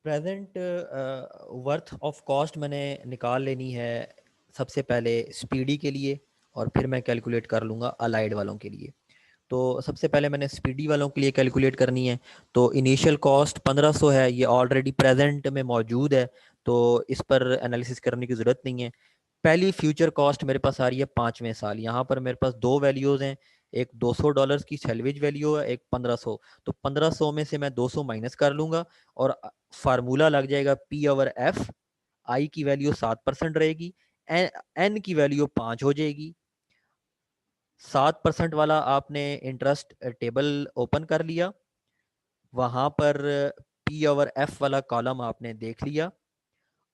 Present worth of cost मैंने निकाल लेनी है सबसे पहले स्पीडी के लिए, और फिर मैं कैलकुलेट कर लूँगा अलाइड वालों के लिए। तो सबसे पहले मैंने स्पीडी वालों के लिए कैलकुलेट करनी है। तो इनिशियल कॉस्ट 1500 है, ये ऑलरेडी प्रेजेंट में मौजूद है, तो इस पर एनालिसिस करने की ज़रूरत नहीं है। पहली फ्यूचर कॉस्ट मेरे पास आ रही है 5वें साल। यहाँ पर मेरे पास दो वैल्यूज़ हैं, एक $200 की सैलवेज वैल्यू है, एक 1500। तो 1500 में से मैं 200 माइनस कर लूँगा और फार्मूला लग जाएगा पी ओवर एफ। आई की वैल्यू 7% रहेगी, एन की वैल्यू 5 हो जाएगी। 7% वाला आपने इंटरेस्ट टेबल ओपन कर लिया, वहाँ पर पी ओवर एफ वाला कॉलम आपने देख लिया,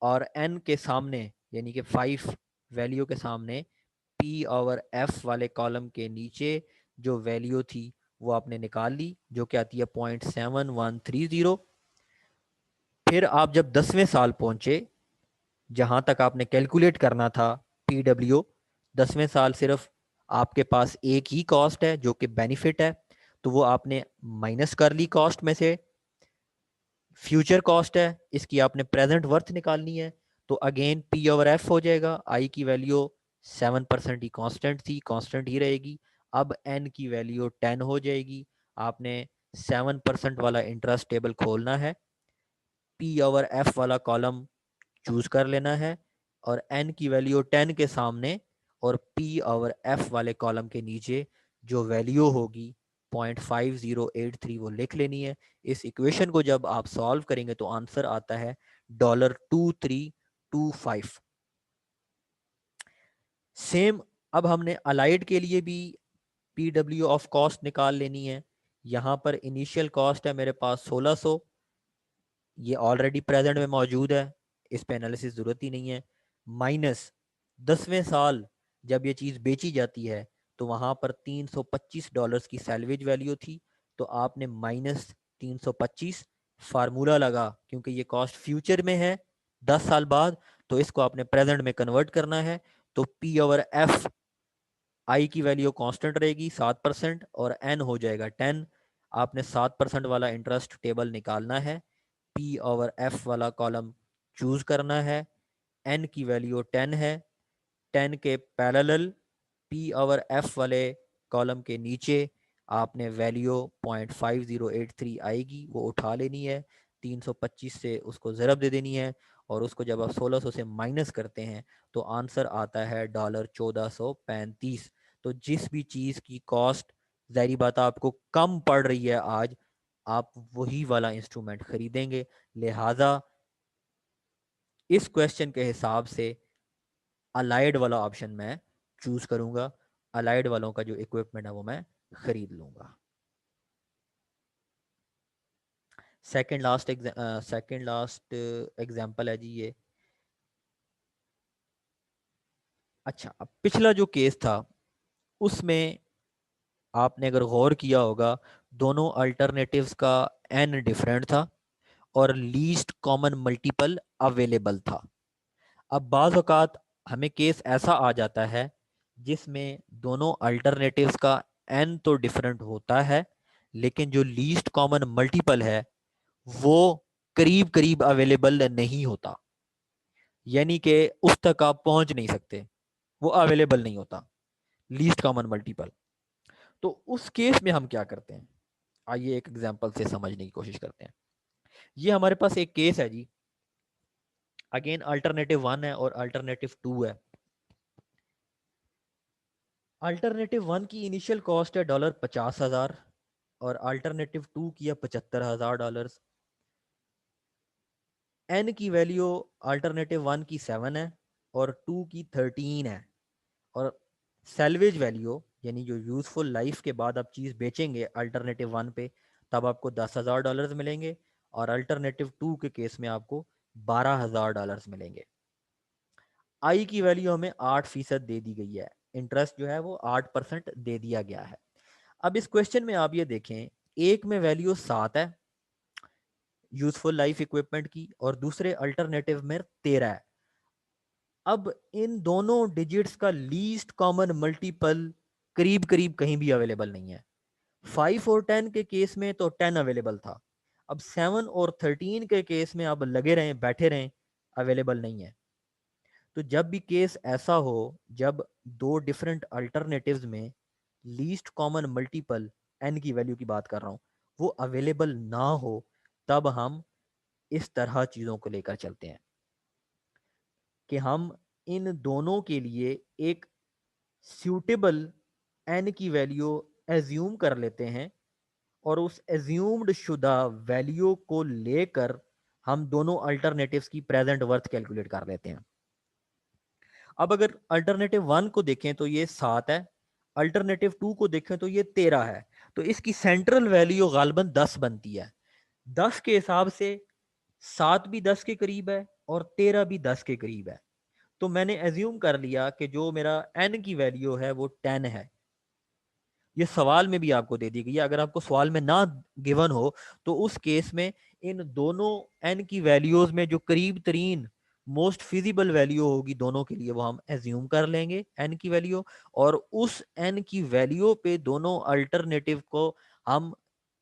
और एन के सामने यानी कि 5 वैल्यू के सामने पी ओवर एफ वाले कॉलम के नीचे जो वैल्यू थी वो आपने निकाल ली, जो कि आती है 0.7130। फिर आप जब 10वें साल पहुंचे, जहां तक आपने कैलकुलेट करना था पी डब्ल्यू, 10वें साल सिर्फ आपके पास एक ही कॉस्ट है जो कि बेनिफिट है, तो वो आपने माइनस कर ली कॉस्ट में से। फ्यूचर कॉस्ट है, इसकी आपने प्रेजेंट वर्थ निकालनी है, तो अगेन पी ओवर एफ हो जाएगा। आई की वैल्यू 7% ही कांस्टेंट थी, कांस्टेंट ही रहेगी। अब एन की वैल्यू 10 हो जाएगी। आपने 7% वाला इंटरेस्ट टेबल खोलना है, पी ओवर एफ वाला कॉलम चूज कर लेना है, और एन की वैल्यू 10 के सामने और पी ओवर एफ वाले कॉलम के नीचे जो वैल्यू होगी 0.5083 वो लिख लेनी है। इस इक्वेशन को जब आप सॉल्व करेंगे तो आंसर आता है $2325। सेम अब हमने अलाइड के लिए भी पी डब्ल्यू ऑफ कॉस्ट निकाल लेनी है। यहाँ पर इनिशियल कॉस्ट है मेरे पास 1600, ये ऑलरेडी प्रेजेंट में मौजूद है, इस पे एनालिसिस ज़रूरत ही नहीं है। माइनस 10वें साल जब ये चीज़ बेची जाती है तो वहाँ पर $325 की सैलवेज वैल्यू थी, तो आपने माइनस 325 फार्मूला लगा, क्योंकि ये कॉस्ट फ्यूचर में है 10 साल बाद, तो इसको आपने प्रेजेंट में कन्वर्ट करना है। तो पी ओवर एफ, आई की वैल्यू कांस्टेंट रहेगी 7%, और एन हो जाएगा 10। आपने 7% वाला इंटरेस्ट टेबल निकालना है, पी ओवर एफ वाला कॉलम चूज करना है, एन की वैल्यू 10 है, 10 के पैरेलल पी ओवर एफ वाले कॉलम के नीचे आपने वैल्यू 0.5083 आएगी वो उठा लेनी है, 325 से उसको ज़रब दे देनी है, और उसको जब आप 1600 से माइनस करते हैं तो आंसर आता है $1435। तो जिस भी चीज़ की कॉस्ट ज़ाहिरी बात आपको कम पड़ रही है आज, आप वही वाला इंस्ट्रूमेंट खरीदेंगे। लिहाजा इस क्वेश्चन के हिसाब से अलाइड वाला ऑप्शन मैं चूज करूंगा, अलाइड वालों का जो इक्विपमेंट है वो मैं खरीद लूंगा। सेकंड लास्ट एग्जांपल है जी ये। अच्छा, अब पिछला जो केस था उसमें आपने अगर गौर किया होगा, दोनों अल्टरनेटिव्स का एन डिफरेंट था और लीस्ट कॉमन मल्टीपल अवेलेबल था। अब बाज़ औक़ात हमें केस ऐसा आ जाता है जिसमें दोनों अल्टरनेटिव्स का एन तो डिफरेंट होता है, लेकिन जो लीस्ट कॉमन मल्टीपल है वो करीब करीब अवेलेबल नहीं होता, यानी कि उस तक आप पहुंच नहीं सकते, वो अवेलेबल नहीं होता लीस्ट कॉमन मल्टीपल। तो उस केस में हम क्या करते हैं, आइए एक एग्जांपल से समझने की कोशिश करते हैं। ये हमारे पास एक केस है जी, अगेन अल्टरनेटिव 1 है और अल्टरनेटिव 2 है। अल्टरनेटिव 1 की इनिशियल कॉस्ट है $50,000 और अल्टरनेटिव 2 की है $75,000। एन की वैल्यू अल्टरनेटिव 1 की 7 है और 2 की 13 है, और सैलवेज वैल्यू यानी जो यूजफुल लाइफ के बाद आप चीज़ बेचेंगे अल्टरनेटिव 1 पे, तब आपको $10,000 मिलेंगे, और अल्टरनेटिव 2 के केस में आपको $12,000 मिलेंगे। आई की वैल्यू हमें 8% दे दी गई है, इंटरेस्ट जो है वो 8% दे दिया गया है। अब इस क्वेश्चन में आप ये देखें, एक में वैल्यू 7 है यूजफुल लाइफ इक्विपमेंट की, और दूसरे अल्टरनेटिव में 13 है। अब इन दोनों डिजिट्स का लीस्ट कॉमन मल्टीपल करीब करीब कहीं भी अवेलेबल नहीं है। 5 और 10 के केस में तो 10 अवेलेबल था, अब 7 और 13 के केस में आप लगे रहें बैठे रहें, अवेलेबल नहीं है। तो जब भी केस ऐसा हो, जब दो डिफरेंट अल्टरनेटिव्स में लीस्ट कॉमन मल्टीपल एन की वैल्यू की बात कर रहा हूँ वो अवेलेबल ना हो, तब हम इस तरह चीज़ों को लेकर चलते हैं कि हम इन दोनों के लिए एक सूटेबल एन की वैल्यू एज्यूम कर लेते हैं और उस एज्यूम्ड शुदा वैल्यू को लेकर हम दोनों अल्टरनेटिव्स की प्रेजेंट वर्थ कैलकुलेट कर लेते हैं। अब अगर अल्टरनेटिव 1 को देखें तो ये 7 है, अल्टरनेटिव 2 को देखें तो ये 13 है, तो इसकी सेंट्रल वैल्यू गालबन 10 बनती है। 10 के हिसाब से 7 भी 10 के करीब है और 13 भी 10 के करीब है। तो मैंने एज्यूम कर लिया कि जो मेरा n की वैल्यू है वो 10 है। ये सवाल में भी आपको दे दी गई है। अगर आपको सवाल में ना गिवन हो तो उस केस में इन दोनों n की वैल्यूज में जो करीब तरीन मोस्ट फिजिबल वैल्यू होगी दोनों के लिए वो हम एज्यूम कर लेंगे n की वैल्यू, और उस n की वैल्यू पे दोनों अल्टरनेटिव को हम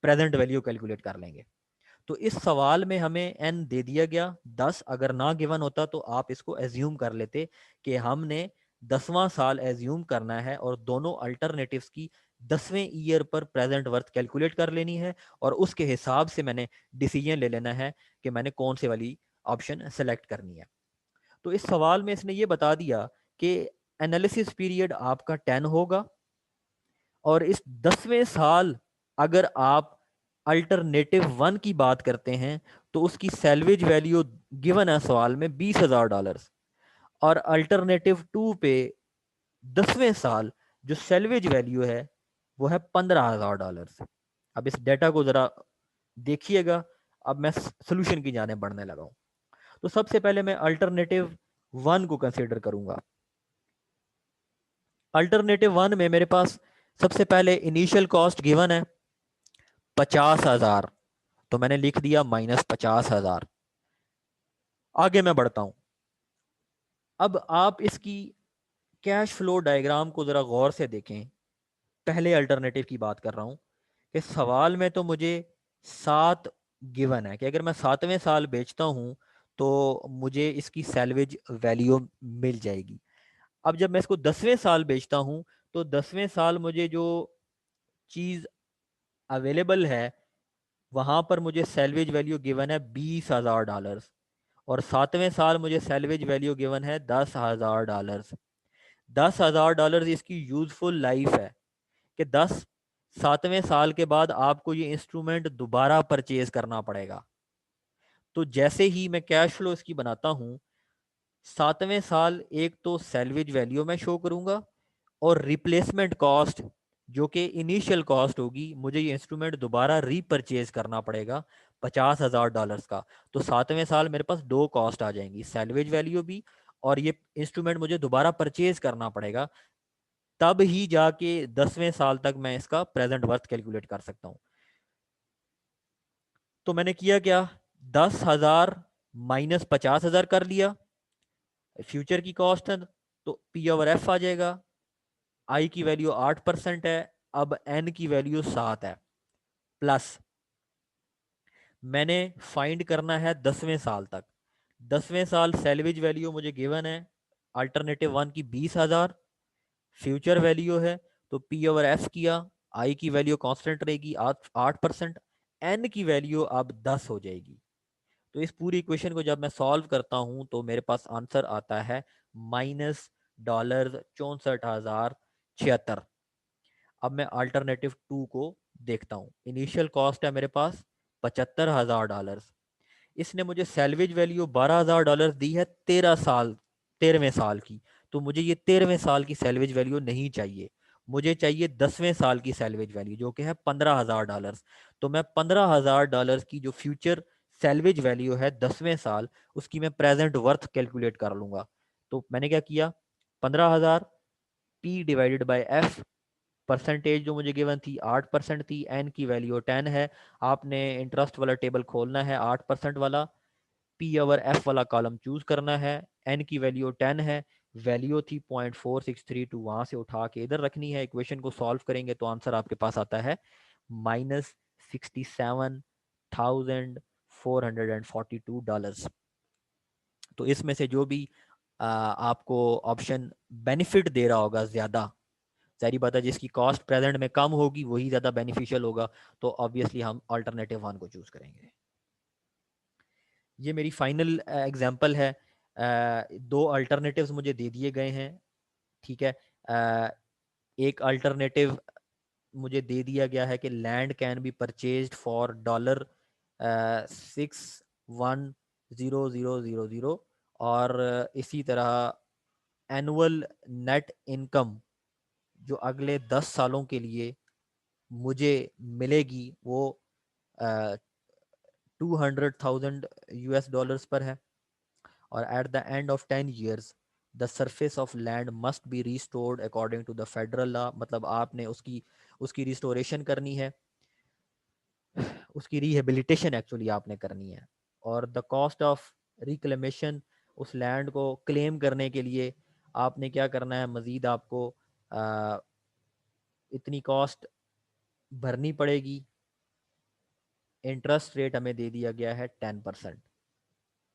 प्रेजेंट वैल्यू कैलकुलेट कर लेंगे। तो इस सवाल में हमें n दे दिया गया 10, अगर ना गिवन होता तो आप इसको एज्यूम कर लेते कि हमने 10वां साल एज्यूम करना है और दोनों अल्टरनेटिव्स की 10वें ईयर पर प्रेजेंट वर्थ कैलकुलेट कर लेनी है, और उसके हिसाब से मैंने डिसीजन ले लेना है कि मैंने कौन से वाली ऑप्शन सेलेक्ट करनी है। तो इस सवाल में इसने ये बता दिया कि एनालिसिस पीरियड आपका 10 होगा और इस 10वें साल अगर आप अल्टरनेटिव 1 की बात करते हैं तो उसकी सैलवेज वैल्यू गिवन है सवाल में $20,000, और अल्टरनेटिव 2 पे 10वें साल जो सैलवेज वैल्यू है वो है $15,000। अब इस डेटा को जरा देखिएगा। अब मैं सोल्यूशन की जाने बढ़ने लगा हूं। तो सबसे पहले मैं अल्टरनेटिव 1 को कंसीडर करूंगा। अल्टरनेटिव 1 में मेरे पास सबसे पहले इनिशियल कॉस्ट गिवन है 50,000, तो मैंने लिख दिया -50,000। आगे मैं बढ़ता हूं। अब आप इसकी कैश फ्लो डायग्राम को जरा गौर से देखें। पहले अल्टरनेटिव की बात कर रहा हूं कि सवाल में तो मुझे 7 गिवन है कि अगर मैं 7वें साल बेचता हूं तो मुझे इसकी सैलवेज वैल्यू मिल जाएगी। अब जब मैं इसको 10वें साल बेचता हूं तो 10वें साल मुझे जो चीज़ अवेलेबल है वहां पर मुझे सैलवेज वैल्यू गिवन है $20,000, और 7वें साल मुझे सैलवेज वैल्यू गिवन है $10,000। $10,000 इसकी यूजफुल लाइफ है कि 7वें साल के बाद आपको ये इंस्ट्रूमेंट दोबारा परचेज करना पड़ेगा। तो जैसे ही मैं कैश फ्लो इसकी बनाता हूँ, 7वें साल एक तो सैलवेज वैल्यू में शो करूंगा और रिप्लेसमेंट कॉस्ट जो कि इनिशियल कॉस्ट होगी, मुझे ये इंस्ट्रूमेंट दोबारा रीपरचेज करना पड़ेगा $50,000 का। तो 7वें साल मेरे पास दो कॉस्ट आ जाएंगी, सैलवेज वैल्यू भी और ये इंस्ट्रूमेंट मुझे दोबारा परचेज करना पड़ेगा। तब ही जाके 10वें साल तक मैं इसका प्रेजेंट वर्थ कैलकुलेट कर सकता हूँ। तो मैंने किया क्या, 10,000 माइनस 50,000 कर लिया, फ्यूचर की कॉस्ट है तो पी ओवर एफ आ जाएगा। आई की वैल्यू 8% है, अब एन की वैल्यू 7 है, प्लस मैंने फाइंड करना है 10वें साल तक। 10वें साल सैलवेज वैल्यू मुझे गिवन है अल्टरनेटिव 1 की 20,000, फ्यूचर वैल्यू है तो पी ओवर एफ किया, आई की वैल्यू कांस्टेंट रहेगी 8%, एन की वैल्यू अब 10 हो जाएगी। तो इस पूरी इक्वेशन को जब मैं सॉल्व करता हूं तो मेरे पास आंसर आता है -$64,076। अब मैं अल्टरनेटिव 2 को देखता हूँ। इनिशियल कॉस्ट है मेरे पास $75,000। इसने मुझे सैलवेज वैल्यू $12,000 दी है 13वें साल की। तो मुझे ये 13वें साल की सैलवेज वैल्यू नहीं चाहिए, मुझे चाहिए 10वें साल की सैलवेज वैल्यू जो कि है $15,000। तो मैं $15,000 की जो फ्यूचर सैलवेज वैल्यू है 10वें साल, उसकी मैं प्रेजेंट वर्थ कैलकुलेट कर लूंगा। तो मैंने क्या किया, 15,000 P divided by F, percentage जो मुझे गिवन थी 8% थी, एन की वैल्यू 10 है। आपने इंटरेस्ट वाला टेबल खोलना है 8% वाला, पी ओवर एफ वाला कॉलम चूज करना है, एन की वैल्यू 10 है, वैल्यू थी 0.4632, वहां से उठा के इधर रखनी है। इक्वेशन को सॉल्व करेंगे तो आंसर आपके पास आता है $1,442। तो इसमें से जो भी आपको ऑप्शन बेनिफिट दे रहा होगा ज़्यादा, सारी बात है, जिसकी कॉस्ट प्रेजेंट में कम होगी वही ज़्यादा बेनिफिशियल होगा, तो ऑब्वियसली हम अल्टरनेटिव वन को चूज़ करेंगे। ये मेरी फाइनल एग्जांपल है। दो अल्टरनेटिव्स मुझे दे दिए गए हैं, ठीक है। एक अल्टरनेटिव मुझे दे दिया गया है कि land can be purchased for $610,000, और इसी तरह एनुअल नेट इनकम जो अगले 10 सालों के लिए मुझे मिलेगी वो 200,000 US डॉलर्स पर है। और at the end of 10 years the surface of land must be restored according to the federal law, मतलब आपने उसकी उसकी रिस्टोरेशन करनी है, उसकी रिहेबिलिटेशन एक्चुअली आपने करनी है। और द कॉस्ट ऑफ रिक्लेमेशन, उस लैंड को क्लेम करने के लिए आपने क्या करना है, मज़ीद आपको इतनी कॉस्ट भरनी पड़ेगी। इंटरेस्ट रेट हमें दे दिया गया है 10%।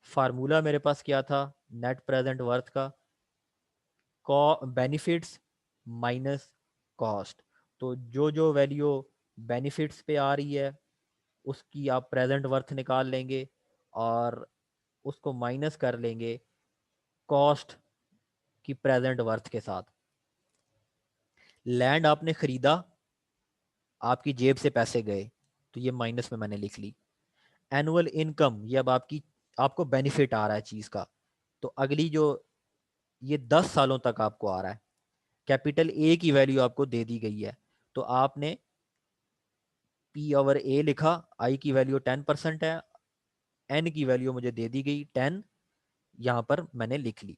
फार्मूला मेरे पास क्या था, नेट प्रेजेंट वर्थ का बेनिफिट्स माइनस कॉस्ट। तो जो जो वैल्यू बेनिफिट्स पे आ रही है उसकी आप प्रेजेंट वर्थ निकाल लेंगे और उसको माइनस कर लेंगे कॉस्ट की प्रेजेंट वर्थ के साथ। लैंड आपने खरीदा, आपकी जेब से पैसे गए, तो ये माइनस में मैंने लिख ली। एनुअल इनकम, ये अब आपको बेनिफिट आ रहा है चीज़ का, तो अगली जो ये 10 सालों तक आपको आ रहा है। कैपिटल ए की वैल्यू आपको दे दी गई है, तो आपने पी ओवर ए लिखा, आई की वैल्यू 10% है, एन की वैल्यू मुझे दे दी गई 10, यहाँ पर मैंने लिख ली।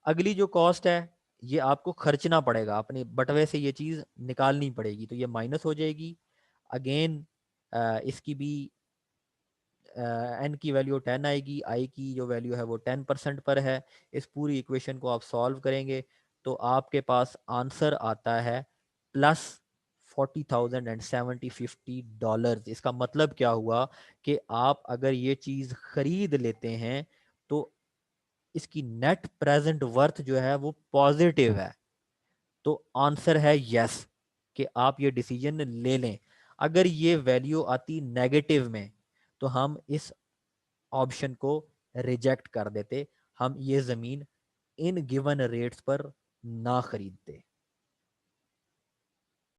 अगली जो कॉस्ट है ये आपको खर्चना पड़ेगा, अपने बटवे से ये चीज़ निकालनी पड़ेगी, तो ये माइनस हो जाएगी। अगेन इसकी भी एन की वैल्यू 10 आएगी, आई की जो वैल्यू है वो 10% पर है। इस पूरी इक्वेशन को आप सॉल्व करेंगे तो आपके पास आंसर आता है प्लस $40,050। इसका मतलब क्या हुआ कि आप अगर ये चीज़ खरीद लेते हैं तो इसकी नेट प्रेजेंट वर्थ जो है वो पॉजिटिव है। तो आंसर है यस, कि आप ये डिसीजन ले लें। अगर ये वैल्यू आती नेगेटिव में तो हम इस ऑप्शन को रिजेक्ट कर देते, हम ये ज़मीन इन गिवन रेट्स पर ना खरीदते।